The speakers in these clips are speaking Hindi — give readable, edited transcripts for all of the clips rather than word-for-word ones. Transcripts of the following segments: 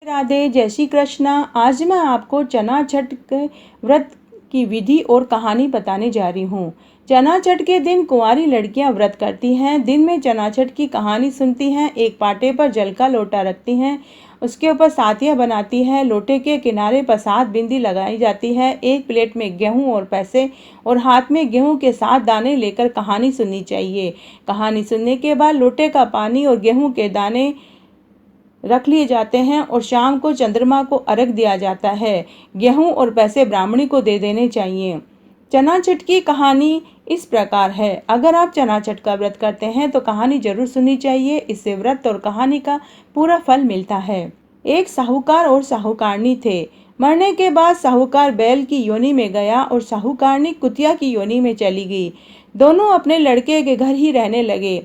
राधे, जय श्री कृष्णा। आज मैं आपको चना छठ के व्रत की विधि और कहानी बताने जा रही हूँ। चना छठ के दिन कुंवारी लड़कियां व्रत करती हैं। दिन में चना छठ की कहानी सुनती हैं। एक पाटे पर जल का लोटा रखती हैं, उसके ऊपर सातियाँ बनाती हैं। लोटे के किनारे पर 7 बिंदी लगाई जाती है। एक प्लेट में गेहूँ और पैसे और हाथ में गेहूँ के 7 दाने लेकर कहानी सुननी चाहिए। कहानी सुनने के बाद लोटे का पानी और गेहूँ के दाने रख लिए जाते हैं और शाम को चंद्रमा को अर्घ दिया जाता है। गेहूं और पैसे ब्राह्मणी को दे देने चाहिए। चना छठ की कहानी इस प्रकार है। अगर आप चना छठ का व्रत करते हैं तो कहानी जरूर सुननी चाहिए। इससे व्रत और कहानी का पूरा फल मिलता है। एक साहूकार और साहूकारनी थे। मरने के बाद साहूकार बैल की योनि में गया और साहूकारनी कुतिया की योनि में चली गई। दोनों अपने लड़के के घर ही रहने लगे।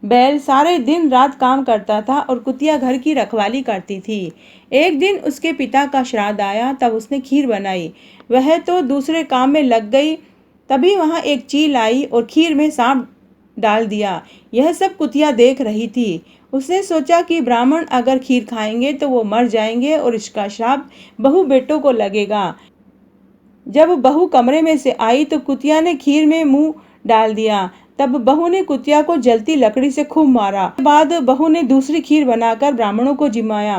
बैल सारे दिन रात काम करता था और कुतिया घर की रखवाली करती थी। एक दिन उसके पिता का श्राद्ध आया, तब उसने खीर बनाई। वह तो दूसरे काम में लग गई, तभी वहां एक चील आई और खीर में सांप डाल दिया। यह सब कुतिया देख रही थी। उसने सोचा कि ब्राह्मण अगर खीर खाएंगे तो वो मर जाएंगे और इसका श्राप बहू बेटों को लगेगा। जब बहू कमरे में से आई तो कुतिया ने खीर में मुंह डाल दिया। तब बहू ने कुतिया को जलती लकड़ी से खूब मारा। बाद बहू ने दूसरी खीर बनाकर ब्राह्मणों को जिमाया।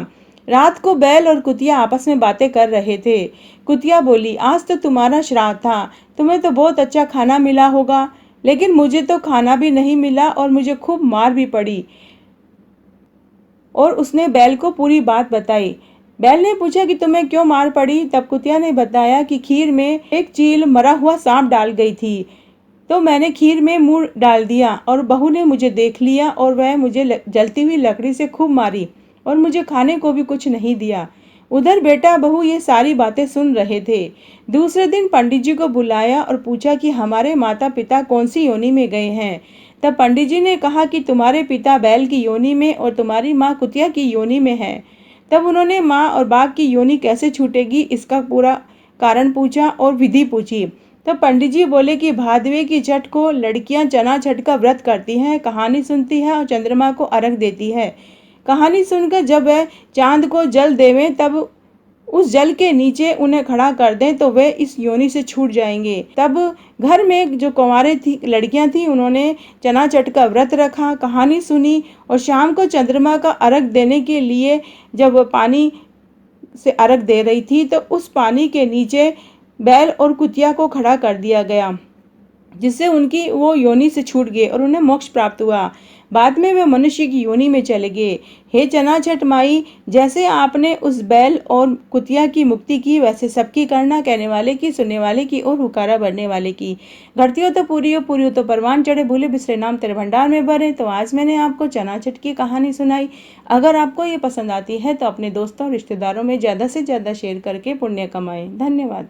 रात को बैल और कुतिया आपस में बातें कर रहे थे। कुतिया बोली, आज तो तुम्हारा श्राद्ध था, तुम्हें तो बहुत अच्छा खाना मिला होगा, लेकिन मुझे तो खाना भी नहीं मिला और मुझे खूब मार भी पड़ी। और उसने बैल को पूरी बात बताई। बैल ने पूछा कि तुम्हें क्यों मार पड़ी। तब कुतिया ने बताया कि खीर में एक चील मरा हुआ सांप डाल गई थी, तो मैंने खीर में मुंह डाल दिया और बहू ने मुझे देख लिया और वह मुझे जलती हुई लकड़ी से खूब मारी और मुझे खाने को भी कुछ नहीं दिया। उधर बेटा बहू ये सारी बातें सुन रहे थे। दूसरे दिन पंडित जी को बुलाया और पूछा कि हमारे माता पिता कौन सी योनि में गए हैं। तब पंडित जी ने कहा कि तुम्हारे पिता बैल की योनि में और तुम्हारी माँ कुतिया की योनि में है। तब उन्होंने माँ और बाप की योनि कैसे छूटेगी इसका पूरा कारण पूछा और विधि पूछी। तो पंडित जी बोले कि भादवे की छठ को लड़कियां चना छठ का व्रत करती हैं, कहानी सुनती है और चंद्रमा को अर्घ देती है। कहानी सुनकर जब वह चांद को जल देवें तब उस जल के नीचे उन्हें खड़ा कर दें तो वे इस योनि से छूट जाएंगे। तब घर में जो कुंवारे थी लड़कियां थी उन्होंने चना छठ का व्रत रखा, कहानी सुनी और शाम को चंद्रमा का अर्घ देने के लिए जब वह पानी से अर्घ दे रही थी तो उस पानी के नीचे बैल और कुतिया को खड़ा कर दिया गया, जिससे उनकी वो योनि से छूट गए और उन्हें मोक्ष प्राप्त हुआ। बाद में वे मनुष्य की योनि में चले गए। हे चना छठ माई, जैसे आपने उस बैल और कुतिया की मुक्ति की, वैसे सबकी करना, कहने वाले की, सुनने वाले की और हुकारा भरने वाले की। घटती हो तो पूरी हो तो परवान चढ़े, भूले बिसरे नाम तेरे भंडार में भरे। तो आज मैंने आपको चना छठ की कहानी सुनाई। अगर आपको ये पसंद आती है तो अपने दोस्तों रिश्तेदारों में ज़्यादा से ज़्यादा शेयर करके पुण्य कमाएं। धन्यवाद।